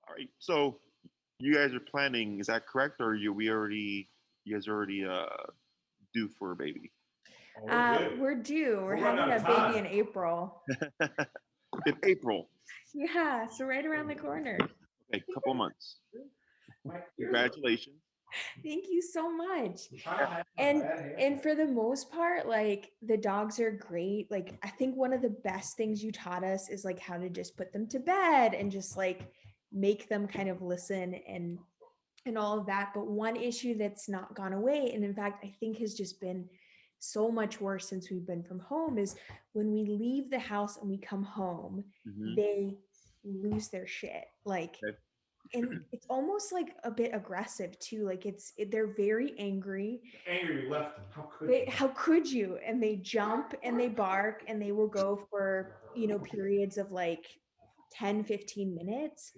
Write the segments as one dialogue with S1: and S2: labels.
S1: All right. So you guys are planning, is that correct? Or you guys already due for a baby?
S2: Oh, we're due. We're having a baby in April.
S1: In April.
S2: Yeah, so right around the corner.
S1: Okay, couple of months. Congratulations.
S2: Thank you so much. And for the most part, like the dogs are great. Like I think one of the best things you taught us is like how to just put them to bed and just like make them kind of listen and all of that. But one issue that's not gone away, and in fact, I think has just been so much worse since we've been from home, is when we leave the house and we come home, they lose their shit. Like,
S1: Okay.
S2: and it's almost like a bit aggressive too. Like they're very angry.
S3: Angry we left them.
S2: How could you? And they jump and they bark and they will go for, periods of like 10, 15 minutes.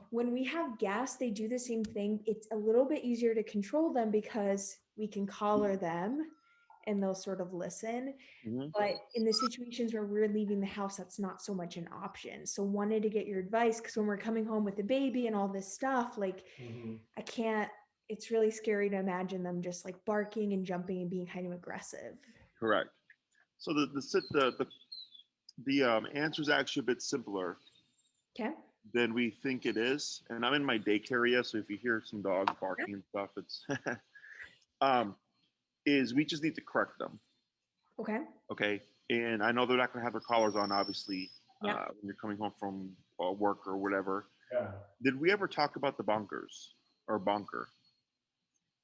S2: When we have guests, they do the same thing. It's a little bit easier to control them because we can collar them and they'll sort of listen. But in the situations where we're leaving the house, that's not so much an option. So wanted to get your advice, because when we're coming home with the baby and all this stuff, like I can't, it's really scary to imagine them just like barking and jumping and being kind of aggressive.
S1: Correct. So the answer is actually a bit simpler
S2: Okay.
S1: than we think it is. And I'm in my daycare area, so if you hear some dogs barking and stuff, it's is we just need to correct them.
S2: Okay.
S1: Okay. And I know they're not going to have their collars on, obviously, when you're coming home from work or whatever.
S3: Yeah.
S1: Did we ever talk about the bonkers or bonker?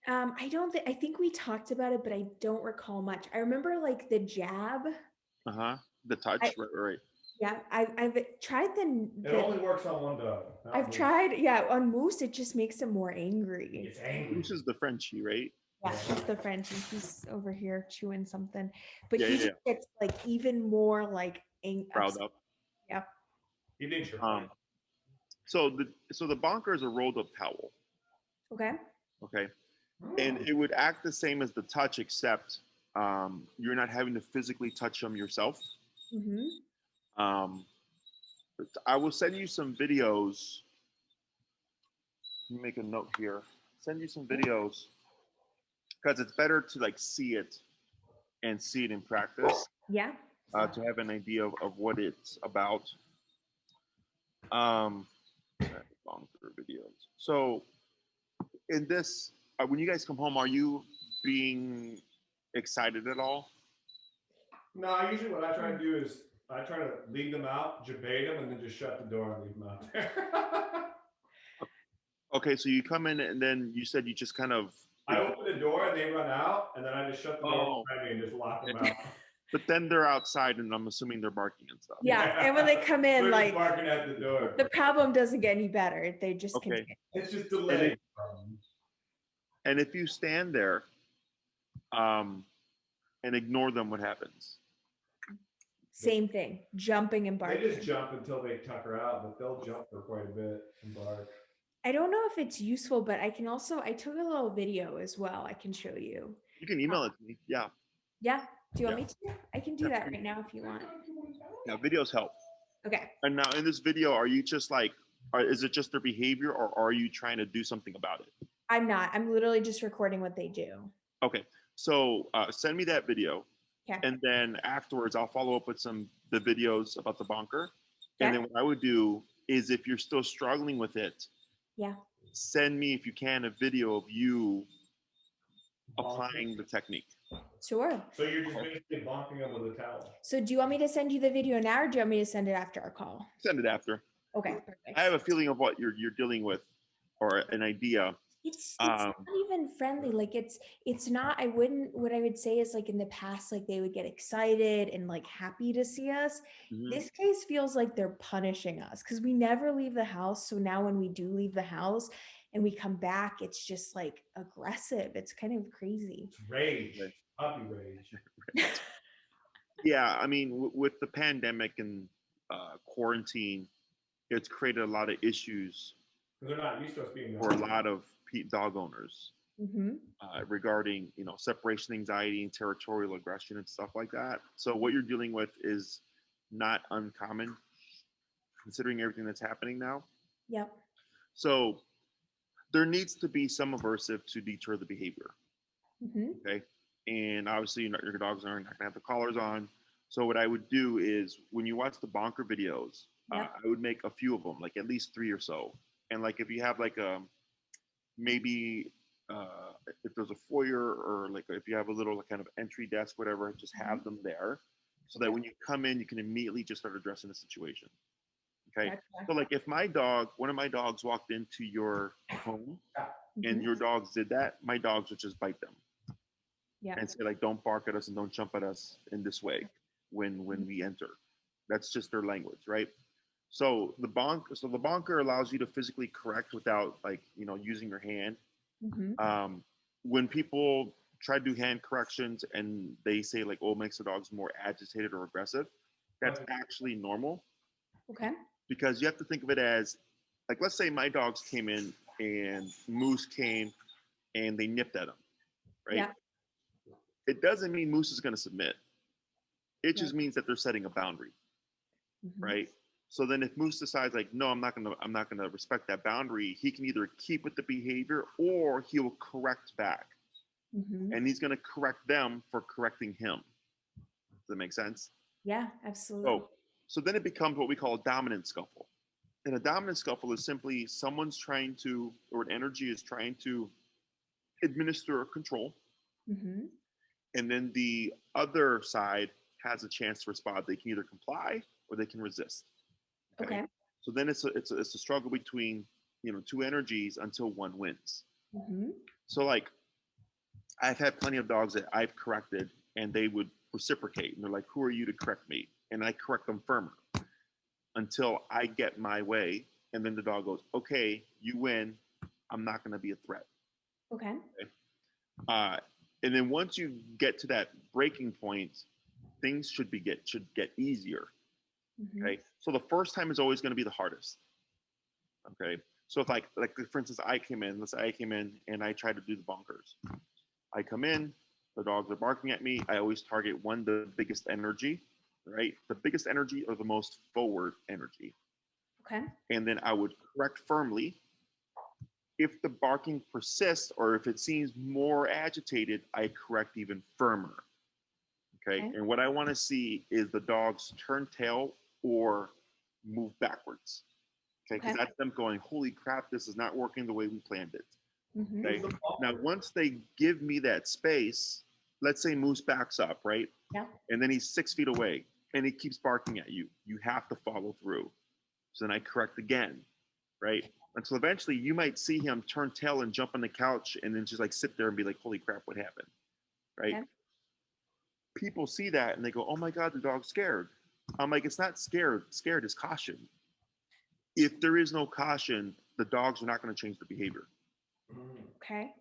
S2: I think we talked about it, but I don't recall much. I remember like the jab.
S1: The touch, right.
S2: Yeah, I've tried
S3: It only works on one dog.
S2: I've tried, on Moose, it just makes him more angry.
S3: It's angry.
S1: Moose is the Frenchie, right?
S2: Yeah, he's the Frenchie. He's over here chewing something, but he just gets like even more like
S1: proud up.
S2: Yeah.
S3: He thinks you're fine.
S1: So the bonker is a rolled up towel.
S2: Okay.
S1: Okay. And it would act the same as the touch, except you're not having to physically touch them yourself. I will send you some videos. Let me make a note here. Send you some videos because it's better to like see it in practice.
S2: Yeah.
S1: To have an idea of what it's about. Bonker videos. So in this, when you guys come home, are you being excited at all?
S3: No, usually what I try to do is I try to lead them out, jabate them, and then just shut the door and leave them out there.
S1: Okay, so you come in and then you said you just kind of...
S3: I open the door and they run out, and then I just shut the door behind me and just lock them out.
S1: But then they're outside, and I'm assuming they're barking and stuff.
S2: Yeah, and when they come in,
S3: they're
S2: like
S3: barking at the door.
S2: The problem doesn't get any better. They just
S1: continue.
S3: It's just delayed.
S1: And if you stand there and ignore them, what happens?
S2: Same thing, jumping and barking.
S3: They just jump until they tucker out, but they'll jump for quite a bit and bark.
S2: I don't know if it's useful, but I took a little video as well. I can show you.
S1: You can email it to me. Yeah.
S2: Yeah. Do you want me to? I can do that right now if you want.
S1: Yeah, videos help.
S2: Okay.
S1: And now in this video, are you just like, is it just their behavior, or are you trying to do something about it?
S2: I'm not. I'm literally just recording what they do.
S1: Okay. So send me that video.
S2: Okay.
S1: And then afterwards, I'll follow up with the videos about the bonker. And then what I would do is, if you're still struggling with it, send me, if you can, a video of you applying the technique.
S2: Sure.
S3: So you're just basically bonking them with a towel.
S2: So do you want me to send you the video now, or do you want me to send it after our call?
S1: Send it after.
S2: Okay, perfect.
S1: I have a feeling of what you're dealing with, or an idea.
S2: It's not even friendly. Like it's not, what I would say is, like, in the past, like they would get excited and like happy to see us. This case feels like they're punishing us because we never leave the house. So now when we do leave the house and we come back, it's just like aggressive. It's kind of crazy.
S3: It's rage, puppy rage.
S1: Yeah, I mean, with the pandemic and quarantine, it's created a lot of issues.
S3: They're not used to us being
S1: for a lot of dog owners regarding, separation anxiety and territorial aggression and stuff like that. So what you're dealing with is not uncommon, considering everything that's happening now.
S2: Yep.
S1: So there needs to be some aversive to deter the behavior. Okay. And obviously, your dogs aren't going to have the collars on. So what I would do is when you watch the bonker videos, I would make a few of them, like at least 3 or so. And like if you have like maybe if there's a foyer or like if you have a little kind of entry desk, whatever, just have them there so that when you come in, you can immediately just start addressing the situation. Okay. So like if one of my dogs walked into your home and your dogs did that, my dogs would just bite them. And say like, don't bark at us and don't jump at us in this way when we enter. That's just their language, right? So the bonker allows you to physically correct without like using your hand. When people try to do hand corrections and they say like, oh, it makes the dogs more agitated or aggressive, that's actually normal.
S2: Okay.
S1: Because you have to think of it as like, let's say my dogs came in and Moose came and they nipped at him, right?
S2: Yeah.
S1: It doesn't mean Moose is going to submit. It just means that they're setting a boundary, right? So then if Moose decides like, no, I'm not gonna respect that boundary, he can either keep with the behavior or he will correct back. And he's gonna correct them for correcting him. Does that make sense?
S2: Yeah, absolutely.
S1: So then it becomes what we call a dominant scuffle. And a dominant scuffle is simply someone's trying to, or an energy is trying to administer control. And then the other side has a chance to respond. They can either comply or they can resist. Okay. So then it's a struggle between two energies until one wins. So like I've had plenty of dogs that I've corrected and they would reciprocate and they're like, who are you to correct me? And I correct them firmer until I get my way. And then the dog goes, okay, you win. I'm not going to be a threat.
S2: Okay.
S1: And then once you get to that breaking point, things should get easier. Okay. So the first time is always going to be the hardest. Okay. So if like for instance, let's say I came in and I tried to do the bonkers. I come in, the dogs are barking at me. I always target the biggest energy, right? The biggest energy or the most forward energy.
S2: Okay.
S1: And then I would correct firmly. If the barking persists or if it seems more agitated, I correct even firmer. Okay. And what I want to see is the dogs turn tail or move backwards. Okay. Because that's them going, holy crap, this is not working the way we planned it. Okay. Now, once they give me that space, let's say Moose backs up, right?
S2: Yeah.
S1: And then he's 6 feet away and he keeps barking at you. You have to follow through. So then I correct again, right? Until eventually you might see him turn tail and jump on the couch and then just like sit there and be like, holy crap, what happened? Right? Okay. People see that and they go, oh my God, the dog's scared. I'm like, it's not scared. Scared is caution. If there is no caution, the dogs are not going to change the behavior.
S2: Okay.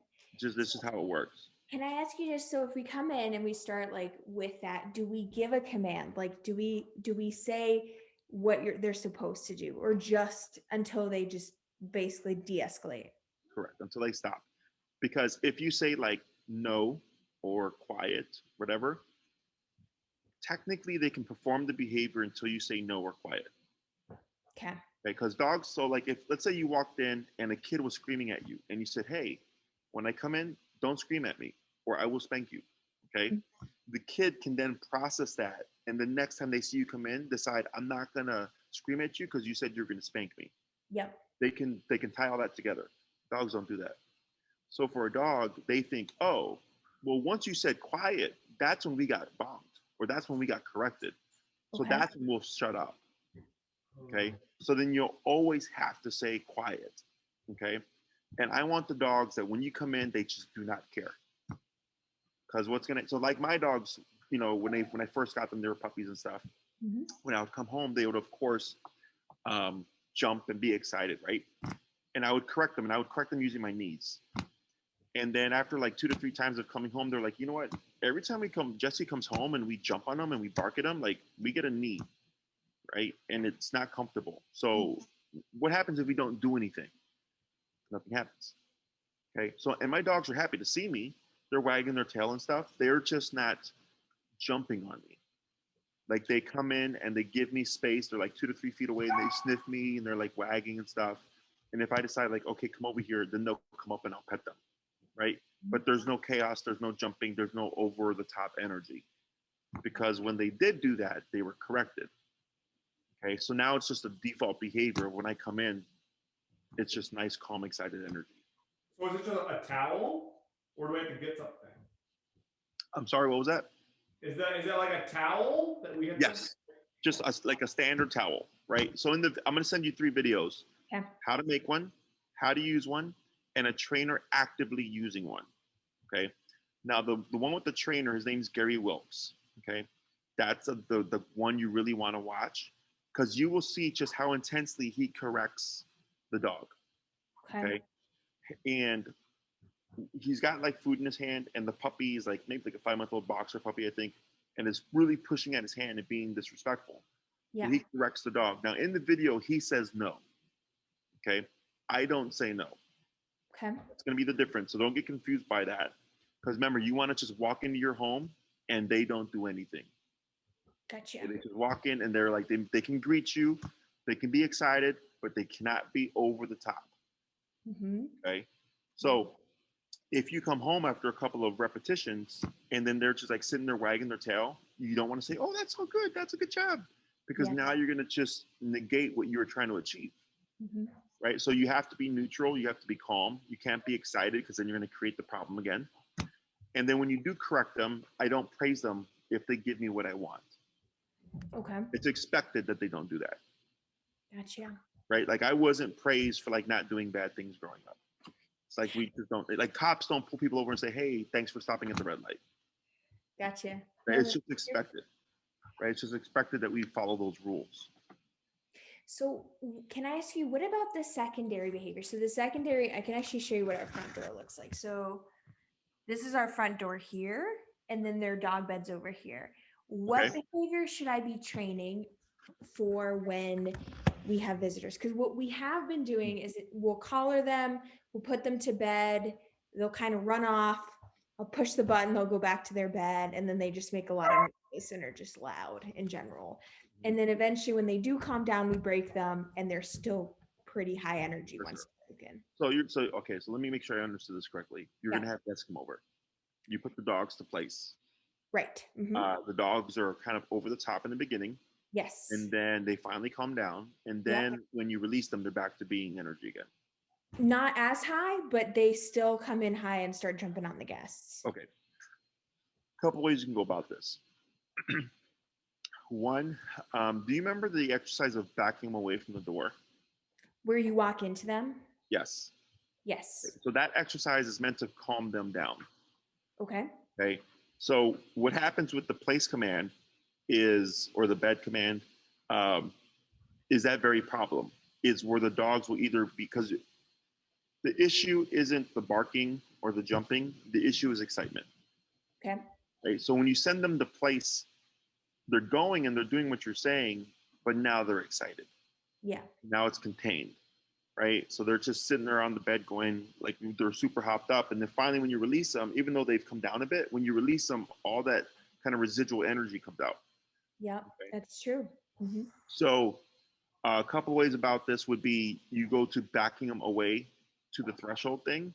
S1: This is how it works.
S2: Can I ask you just, so if we come in and we start like with that, do we give a command? Like, do we say what they're supposed to do, or just until they just basically de-escalate?
S1: Correct. Until they stop. Because if you say like no or quiet, whatever, technically they can perform the behavior until you say no or quiet.
S2: Okay.
S1: Because dogs, so like if let's say you walked in and a kid was screaming at you and you said, hey, when I come in, don't scream at me or I will spank you. Okay. The kid can then process that. And the next time they see you come in, decide, I'm not going to scream at you because you said you're going to spank me.
S2: Yep.
S1: They can tie all that together. Dogs don't do that. So for a dog, they think, oh, well, once you said quiet, that's when we got bombed or that's when we got corrected. So that's when we'll shut up. Okay. So then you'll always have to say quiet. Okay. And I want the dogs that when you come in, they just do not care. Because so like my dogs, when I first got them, they were puppies and stuff. When I would come home, they would, of course, jump and be excited, right? And I would correct them, and I would correct them using my knees. And then after like 2 to 3 times of coming home, they're like, you know what? Every time Jesse comes home and we jump on him and we bark at him, like we get a knee, right? And it's not comfortable. So what happens if we don't do anything? Nothing happens. Okay. So, and my dogs are happy to see me. They're wagging their tail and stuff. They're just not jumping on me. Like they come in and they give me space. They're like 2 to 3 feet away and they sniff me and they're like wagging and stuff. And if I decide like, okay, come over here, then they'll come up and I'll pet them, right? But there's no chaos, there's no jumping, there's no over the top energy. Because when they did do that, they were corrected. Okay, so now it's just a default behavior. When I come in, it's just nice, calm, excited energy.
S3: So is it just a towel, or do we have to get something?
S1: I'm sorry, what was that?
S3: Is that like a towel that we have?
S1: Yes, just like a standard towel, right? So I'm going to send you 3 videos.
S2: Okay.
S1: How to make one, how to use one, and a trainer actively using one. Okay. Now the one with the trainer, his name's Gary Wilkes. Okay, that's the one you really want to watch, because you will see just how intensely he corrects the dog. Okay. And he's got like food in his hand, and the puppy is like maybe like a 5-month-old boxer puppy, I think, and is really pushing at his hand and being disrespectful. Yeah. So he corrects the dog. Now in the video, he says no. Okay. I don't say no.
S2: Okay.
S1: It's going to be the difference. So don't get confused by that. Because remember, you want to just walk into your home and they don't do anything.
S2: Gotcha.
S1: They just walk in and they're like, they can greet you, they can be excited, but they cannot be over the top. Mm-hmm. Okay. So if you come home after a couple of repetitions and then they're just like sitting there wagging their tail, you don't want to say, oh, that's so good, that's a good job. Because now you're going to just negate what you were trying to achieve. Mm-hmm. Right. So you have to be neutral. You have to be calm. You can't be excited, because then you're going to create the problem again. And then when you do correct them, I don't praise them if they give me what I want. Okay. It's expected that they don't do that.
S2: Gotcha.
S1: Right. Like I wasn't praised for like not doing bad things growing up. It's like we just don't, like cops don't pull people over and say, hey, thanks for stopping at the red light.
S2: Gotcha.
S1: Right? It's just expected. Right. It's just expected that we follow those rules.
S2: So can I ask you, what about the secondary behavior? So the secondary, I can actually show you what our front door looks like. So this is our front door here, and then their dog bed's over here. What behavior should I be training for when we have visitors? Because what we have been doing is we'll collar them, we'll put them to bed, they'll kind of run off, I'll push the button, they'll go back to their bed, and then they just make a lot of noise and are just loud in general. And then eventually when they do calm down, we break them, and they're still pretty high energy once they're broken.
S1: So let me make sure I understood this correctly. You're going to have guests come over. You put the dogs to place.
S2: Right. Mm-hmm.
S1: The dogs are kind of over the top in the beginning.
S2: Yes.
S1: And then they finally calm down. And then when you release them, they're back to being energy again.
S2: Not as high, but they still come in high and start jumping on the guests.
S1: Okay. A couple ways you can go about this. One, do you remember the exercise of backing them away from the door?
S2: Where you walk into them?
S1: Yes.
S2: Yes.
S1: So that exercise is meant to calm them down.
S2: Okay.
S1: Okay. So what happens with the place command or the bed command, is that very problem, is where the dogs will either, because the issue isn't the barking or the jumping, the issue is excitement.
S2: Okay.
S1: Right? So when you send them to place, they're going and they're doing what you're saying, but now they're excited.
S2: Yeah.
S1: Now it's contained, right? So they're just sitting there on the bed going, like they're super hopped up. And then finally, when you release them, even though they've come down a bit, when you release them, all that kind of residual energy comes out.
S2: Yeah, that's true. Mm-hmm.
S1: So a couple ways about this would be you go to backing them away to the threshold thing,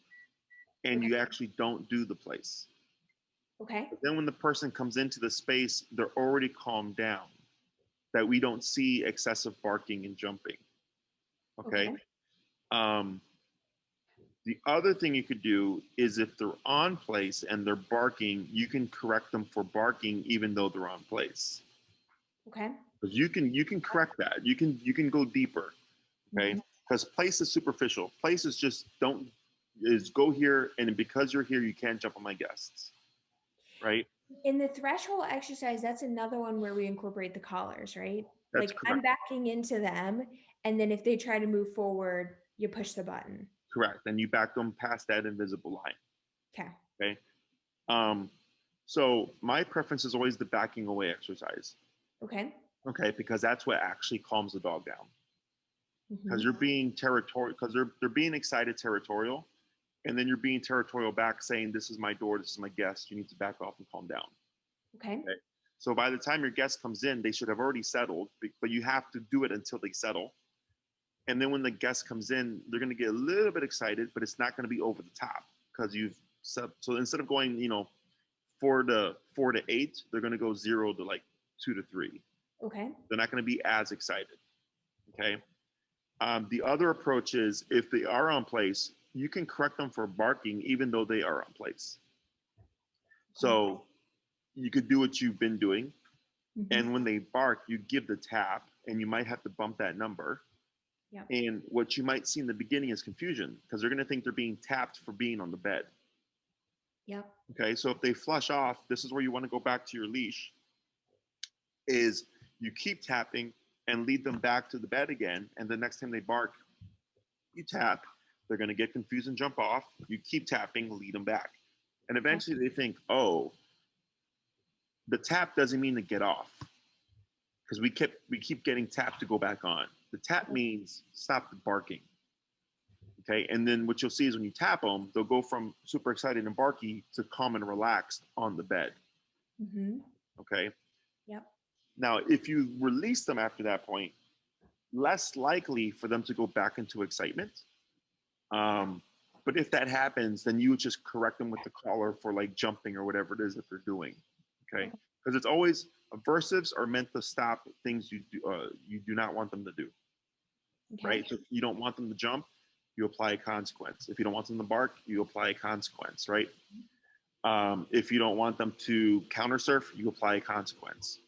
S1: and you actually don't do the place.
S2: Okay.
S1: But then when the person comes into the space, they're already calmed down, that we don't see excessive barking and jumping. Okay. The other thing you could do is if they're on place and they're barking, you can correct them for barking even though they're on place.
S2: Okay.
S1: Because you can correct that. You can go deeper. Okay. Because place is superficial. Place is just go here, and because you're here, you can't jump on my guests. Right?
S2: In the threshold exercise, that's another one where we incorporate the collars, right?
S1: That's
S2: like
S1: correct.
S2: I'm backing into them, and then if they try to move forward, you push the button.
S1: Correct. And you back them past that invisible line.
S2: Okay.
S1: Okay. So my preference is always the backing away exercise.
S2: Okay.
S1: Okay, because that's what actually calms the dog down. Because you're being territorial, because they're being excited territorial, and then you're being territorial back, saying, this is my door, this is my guest, you need to back off and calm down.
S2: Okay.
S1: So by the time your guest comes in, they should have already settled, but you have to do it until they settle. And then when the guest comes in, they're going to get a little bit excited, but it's not going to be over the top because you've so instead of going, 4 to 8, they're going to go 0 to like 2 to 3.
S2: Okay.
S1: They're not going to be as excited. Okay. The other approach is if they are on place, you can correct them for barking even though they are on place. So you could do what you've been doing. Mm-hmm. And when they bark, you give the tap, and you might have to bump that number. Yep. And what you might see in the beginning is confusion because they're going to think they're being tapped for being on the bed.
S2: Yep.
S1: Okay, so if they flush off, this is where you want to go back to your leash, is you keep tapping and lead them back to the bed again. And the next time they bark, you tap. They're going to get confused and jump off. You keep tapping, lead them back. And eventually they think, oh, the tap doesn't mean to get off because we keep getting tapped to go back on. The tap means stop the barking. Okay, and then what you'll see is when you tap them, they'll go from super excited and barky to calm and relaxed on the bed. Mm-hmm. Okay.
S2: Yep.
S1: Now, if you release them after that point, less likely for them to go back into excitement. But if that happens, then you would just correct them with the collar for like jumping or whatever it is that they're doing. Okay, because it's always aversives are meant to stop things you do not want them to do. Okay. Right. So if you don't want them to jump, you apply a consequence. If you don't want them to bark, you apply a consequence. Right. If you don't want them to counter surf, you apply a consequence.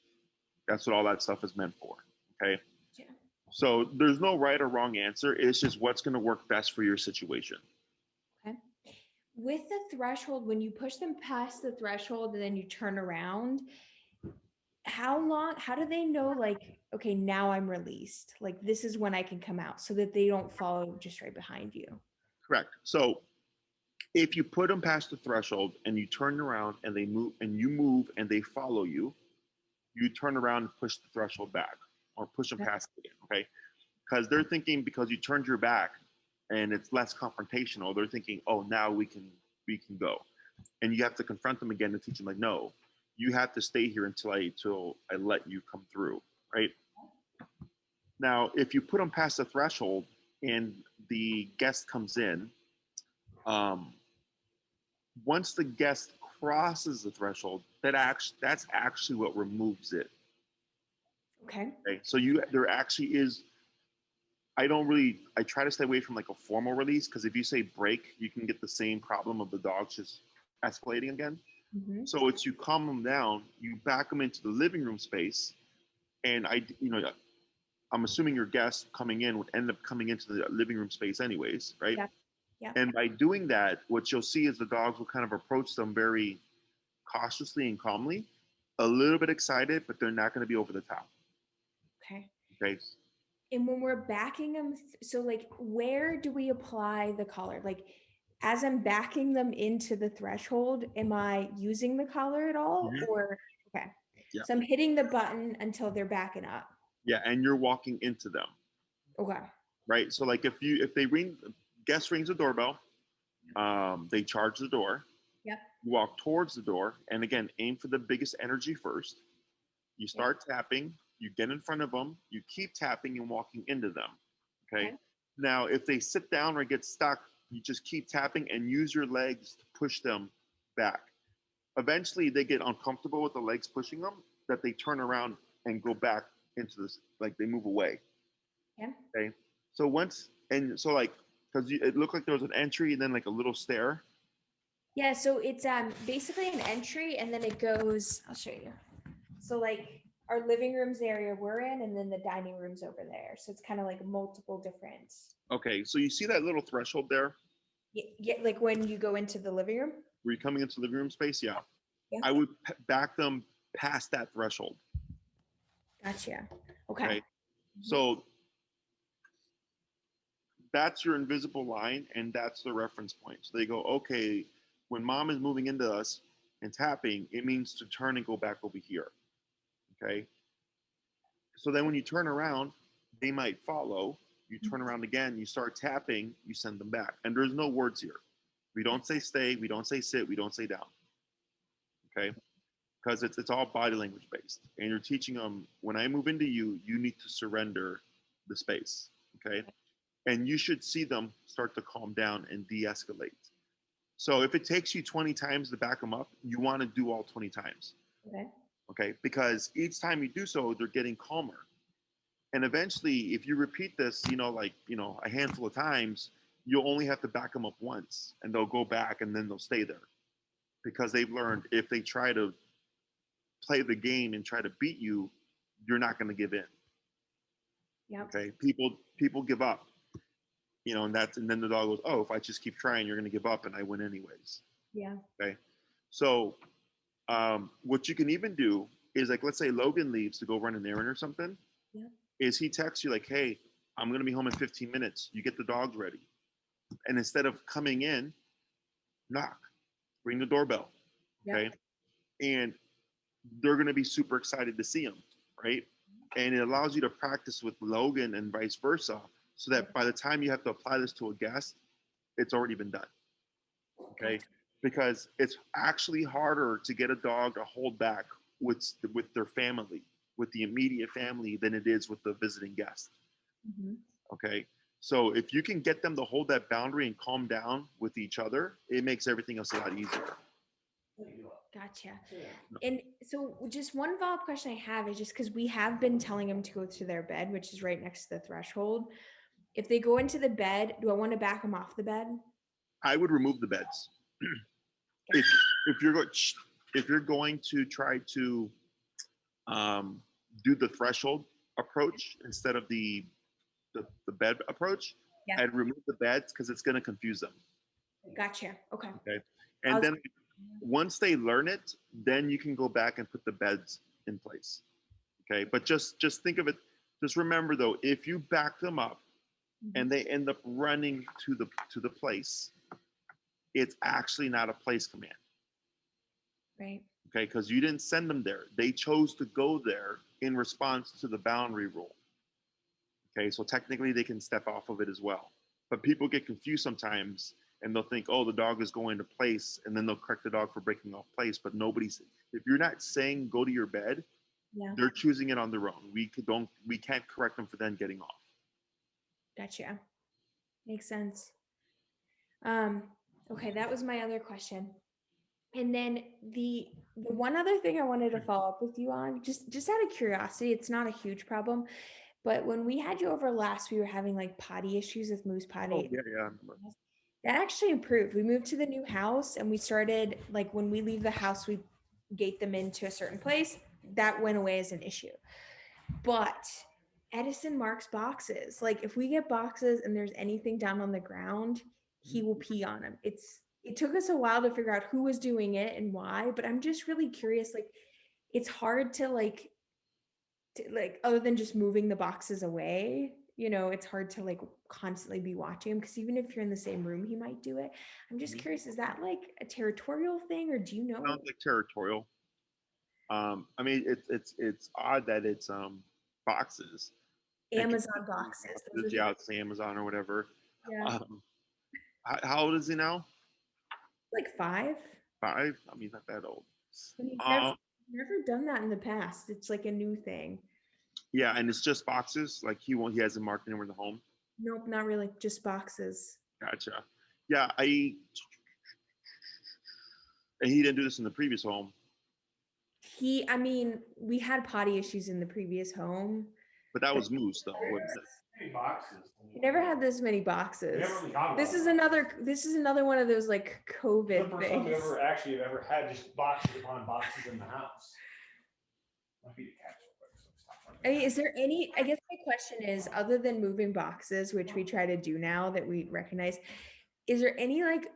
S1: That's what all that stuff is meant for. Okay. Yeah. So there's no right or wrong answer. It's just what's going to work best for your situation.
S2: Okay. With the threshold, when you push them past the threshold and then you turn around, how do they know, like, okay, now I'm released? Like, this is when I can come out so that they don't follow just right behind you?
S1: Correct. So if you put them past the threshold and you turn around and they move and you move and they follow you, you turn around and push the threshold back or push them past it again, okay? Because they're thinking because you turned your back and it's less confrontational, they're thinking, oh, now we can go. And you have to confront them again and teach them like, no, you have to stay here until I let you come through, right? Now, if you put them past the threshold and the guest comes in, once the guest crosses the threshold, that's actually what removes it.
S2: Okay.
S1: So there actually is. I try to stay away from like a formal release because if you say break, you can get the same problem of the dogs just escalating again. Mm-hmm. So it's you calm them down, you back them into the living room space, and I'm assuming your guest coming in would end up coming into the living room space anyways, right? Yeah. Yeah. And by doing that, what you'll see is the dogs will kind of approach them very cautiously and calmly, a little bit excited, but they're not going to be over the top.
S2: Okay.
S1: Okay.
S2: And when we're backing them, so like, where do we apply the collar? Like, as I'm backing them into the threshold, am I using the collar at all? Mm-hmm. Or, okay. Yeah. So I'm hitting the button until they're backing up.
S1: Yeah. And you're walking into them.
S2: Okay.
S1: Right. So like if they guest rings the doorbell, they charge the door. Yep. You walk towards the door. And again, aim for the biggest energy first. You start tapping, you get in front of them, you keep tapping and walking into them. Okay. Now, if they sit down or get stuck, you just keep tapping and use your legs to push them back. Eventually, they get uncomfortable with the legs pushing them, that they turn around and go back into this, like they move away. Yeah. Okay. So because it looked like there was an entry and then like a little stair.
S2: Yeah. So it's basically an entry and then it goes, I'll show you. So like our living room's the area we're in, and then the dining room's over there. So it's kind of like multiple different.
S1: Okay, so you see that little threshold there?
S2: Yeah, like when you go into the living room?
S1: Were you coming into the living room space? Yeah. I would back them past that threshold.
S2: Gotcha. Okay.
S1: So that's your invisible line, and that's the reference point. So they go, okay, when mom is moving into us and tapping, it means to turn and go back over here. Okay. So then when you turn around, they might follow. You turn around again, you start tapping, you send them back. And there's no words here. We don't say stay, we don't say sit, we don't say down. Okay? Because it's all body language based. And you're teaching them, when I move into you, you need to surrender the space. Okay? and you should see them start to calm down and de-escalate. So if it takes you 20 times to back them up, you want to do all 20 times.
S2: Okay.
S1: Okay, because each time you do so, they're getting calmer. And eventually, if you repeat this, a handful of times, you'll only have to back them up once, and they'll go back, and then they'll stay there, because they've learned if they try to play the game and try to beat you, you're not going to give in.
S2: Yep.
S1: Okay, people give up, and then the dog goes, oh, if I just keep trying, you're going to give up, and I win anyways.
S2: Yeah.
S1: Okay, so what you can even do is, like, let's say Logan leaves to go run an errand or something.
S2: Yeah.
S1: Is he texts you like, hey, I'm going to be home in 15 minutes. You get the dogs ready. And instead of coming in, knock, ring the doorbell. Okay. Yep. And they're going to be super excited to see him. Right. And it allows you to practice with Logan and vice versa, so that by the time you have to apply this to a guest, it's already been done. Okay. Because it's actually harder to get a dog to hold back with their family, with the immediate family, than it is with the visiting guest. Mm-hmm. Okay. So if you can get them to hold that boundary and calm down with each other, it makes everything else a lot easier.
S2: Gotcha. And so just one follow-up question I have is just because we have been telling them to go to their bed, which is right next to the threshold. If they go into the bed, do I want to back them off the bed?
S1: I would remove the beds. If you're going to try to do the threshold approach instead of the bed approach, yeah, I'd remove the beds, because it's going to confuse them.
S2: Gotcha. Okay.
S1: And then once they learn it, then you can go back and put the beds in place. Okay. But just think of it. Just remember though, if you back them up and they end up running to the place, it's actually not a place command.
S2: Right.
S1: Okay. Because you didn't send them there. They chose to go there in response to the boundary rule. Okay. So technically they can step off of it as well. But people get confused sometimes, and they'll think, oh, the dog is going to place, and then they'll correct the dog for breaking off place. But if you're not saying go to your bed, yeah, they're choosing it on their own. We can't correct them for then getting off.
S2: Gotcha. Makes sense. Okay, that was my other question. And then the one other thing I wanted to follow up with you on, just out of curiosity, it's not a huge problem, but when we had you over last, we were having like potty issues with Moose Potty.
S1: Oh, yeah.
S2: That actually improved. We moved to the new house, and we started, like, when we leave the house, we gate them into a certain place. That went away as an issue. But Edison marks boxes. Like, if we get boxes and there's anything down on the ground, he will pee on them. It took us a while to figure out who was doing it and why, but I'm just really curious. Like, it's hard to other than just moving the boxes away, it's hard to like constantly be watching him, because even if you're in the same room, he might do it. I'm just curious, is that like a territorial thing, or do you know?
S1: Sounds like territorial. I mean, it's odd that it's boxes.
S2: Amazon boxes.
S1: Yeah, it's Amazon or whatever.
S2: Yeah.
S1: How old is he now?
S2: Like 5.
S1: 5? I mean, not that old.
S2: Never done that in the past. It's like a new thing.
S1: Yeah, and it's just boxes. Like he hasn't marked anywhere in the home.
S2: Nope, not really. Just boxes.
S1: Gotcha. Yeah, and he didn't do this in the previous home.
S2: We had potty issues in the previous home.
S1: But that was Moose, though.
S3: Many boxes.
S2: We never had this many boxes. This is another one of those like COVID
S3: the first
S2: things.
S3: time we ever had just boxes upon boxes in the house.
S2: Is there any? I guess my question is, other than moving boxes, which we try to do now that we recognize, is there any like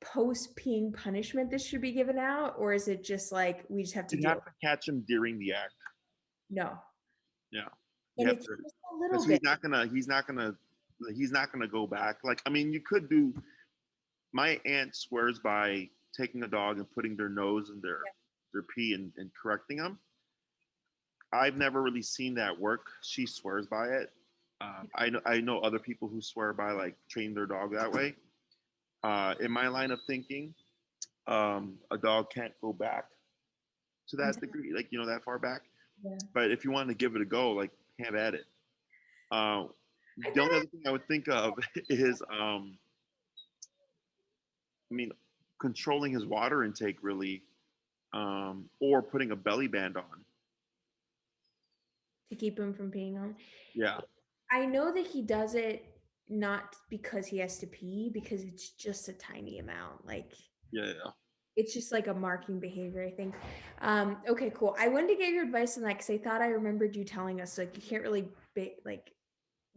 S2: post-peeing punishment that should be given out, or is it just like we just have to
S1: catch him during the act?
S2: No.
S1: Yeah.
S2: And it's just a little bit.
S1: He's not gonna go back. Like, I mean, you could do. My aunt swears by taking a dog and putting their nose in their pee and correcting them. I've never really seen that work. She swears by it. I know other people who swear by like training their dog that way. In my line of thinking, a dog can't go back to that degree, like, that far back. Yeah. But if you want to give it a go, like, have at it. The only other thing I would think of is, I mean, controlling his water intake really, or putting a belly band on.
S2: To keep him from peeing on.
S1: Yeah.
S2: I know that he does it not because he has to pee, because it's just a tiny amount. Like,
S1: Yeah.
S2: it's just like a marking behavior, I think. Okay, cool. I wanted to get your advice on that because I thought I remembered you telling us like you can't really like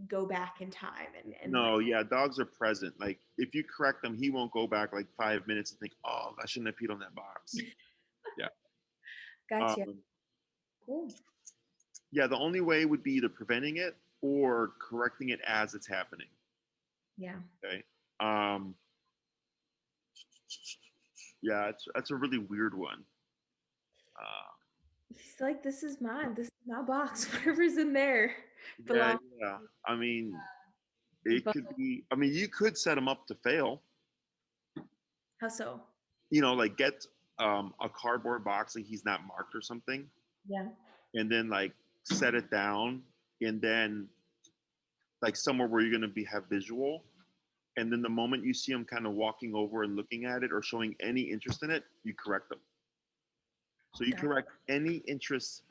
S2: go back in time and
S1: No,
S2: like,
S1: yeah, dogs are present. Like if you correct them, he won't go back like 5 minutes and think, "Oh, I shouldn't have peed on that box." Yeah.
S2: gotcha.
S1: Um,
S2: Cool.
S1: yeah, the only way would be either preventing it or correcting it as it's happening.
S2: Yeah.
S1: Okay. Yeah, that's a really weird one.
S2: He's like, this is mine. This is my box. Whatever's in there
S1: Yeah,
S2: belongs.
S1: yeah. I mean, it
S2: But
S1: could be. I mean, you could set him up to fail.
S2: how so?
S1: You know, like get a cardboard box that he's not marked or something,
S2: Yeah.
S1: and then like set it down, and then like somewhere where you're gonna have visual, and then the moment you see him kind of walking over and looking at it or showing any interest in it, you correct them. So you correct any interest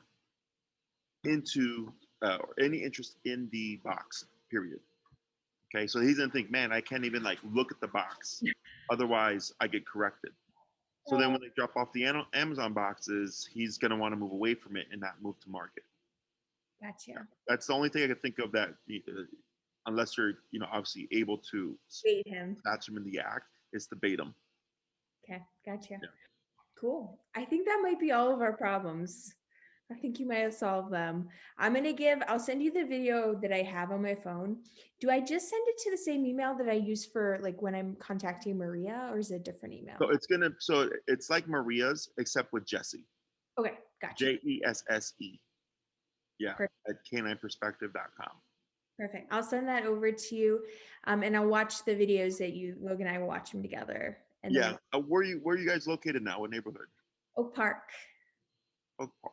S1: into or any interest in the box. Period. Okay, so he's gonna think, man, I can't even like look at the box, otherwise I get corrected. So then when they drop off the Amazon boxes, he's gonna want to move away from it and not move to market.
S2: Gotcha.
S1: Yeah. That's the only thing I can think of that, unless you're, obviously able to
S2: Bait him.
S1: catch him in the act, is to bait him.
S2: Okay, gotcha.
S1: Yeah.
S2: Cool. I think that might be all of our problems. I think you might have solved them. I'll send you the video that I have on my phone. Do I just send it to the same email that I use for like when I'm contacting Maria, or is it a different email?
S1: So it's like Maria's except with Jesse.
S2: Okay, gotcha.
S1: JESSE. Yeah,
S2: Perfect.
S1: at canineperspective.com.
S2: Perfect. I'll send that over to you, and I'll watch the videos that Logan and I will watch them together. And
S1: yeah, where are you guys located now? What neighborhood?
S2: Oak Park.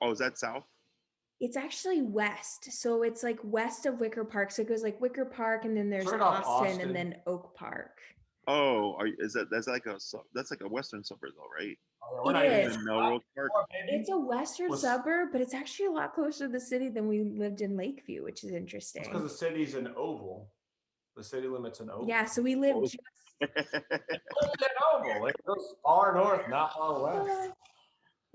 S1: Oh, is that south?
S2: It's actually west, so it's like west of Wicker Park. So it goes like Wicker Park, and then there's Austin, and then Oak Park.
S1: Oh, that's like a western suburb though, right?
S3: Oh, yeah,
S2: it is.
S1: Melrose Park.
S2: It's a western suburb, but it's actually a lot closer to the city than we lived in Lakeview, which is interesting.
S3: Because the city's an oval. The city limit's an oval.
S2: Yeah, so we live just
S3: an oval. It goes far north, not far west.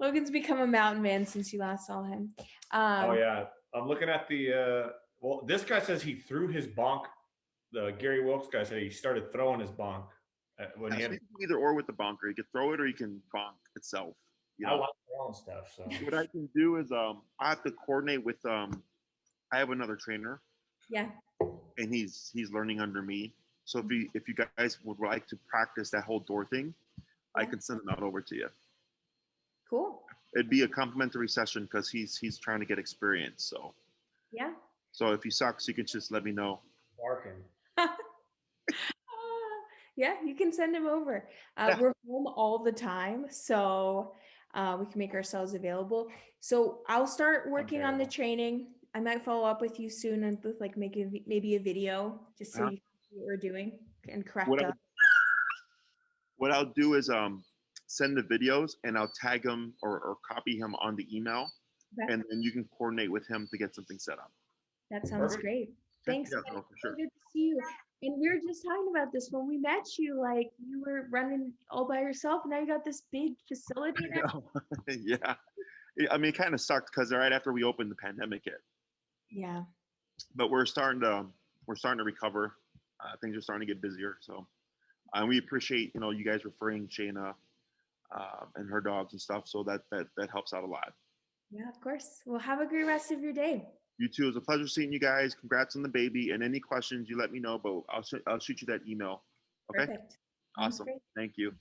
S2: Logan's become a mountain man since you last saw him.
S3: Oh yeah, I'm looking at the. Well, this guy says he threw his bonk. The Gary Wilkes guy said he started throwing his bonk when he had.
S1: Either or with the bonker, you can throw it or you can bonk itself.
S3: I like throwing stuff. So
S1: what I can do is I have to coordinate with I have another trainer.
S2: Yeah.
S1: And he's learning under me. So if you guys would like to practice that whole door thing, I can send it out over to you.
S2: Cool.
S1: It'd be a complimentary session because he's trying to get experience. So
S2: yeah.
S1: So if he sucks, you can just let me know.
S3: Barking.
S2: Yeah, you can send him over. We're home all the time, so we can make ourselves available. So I'll start working on the training. I might follow up with you soon and with like maybe a video just so you can see what we're doing and correct us.
S1: What I'll do is send the videos and I'll tag him or copy him on the email, and then you can coordinate with him to get something set up.
S2: That sounds great. Thanks.
S1: Yeah, no, for sure.
S2: Good to see you. And we were just talking about this when we met you. Like you were running all by yourself, and now you got this big facility.
S1: Yeah, I mean, it kind of sucked because right after we opened, the pandemic hit.
S2: Yeah.
S1: But we're starting to recover. Things are starting to get busier. So, and we appreciate you guys referring Shayna and her dogs and stuff. So that helps out a lot.
S2: Yeah, of course. Well, have a great rest of your day.
S1: You too. It was a pleasure seeing you guys. Congrats on the baby. And any questions, you let me know. But I'll shoot you that email. Okay.
S2: Perfect.
S1: Awesome. Thank you.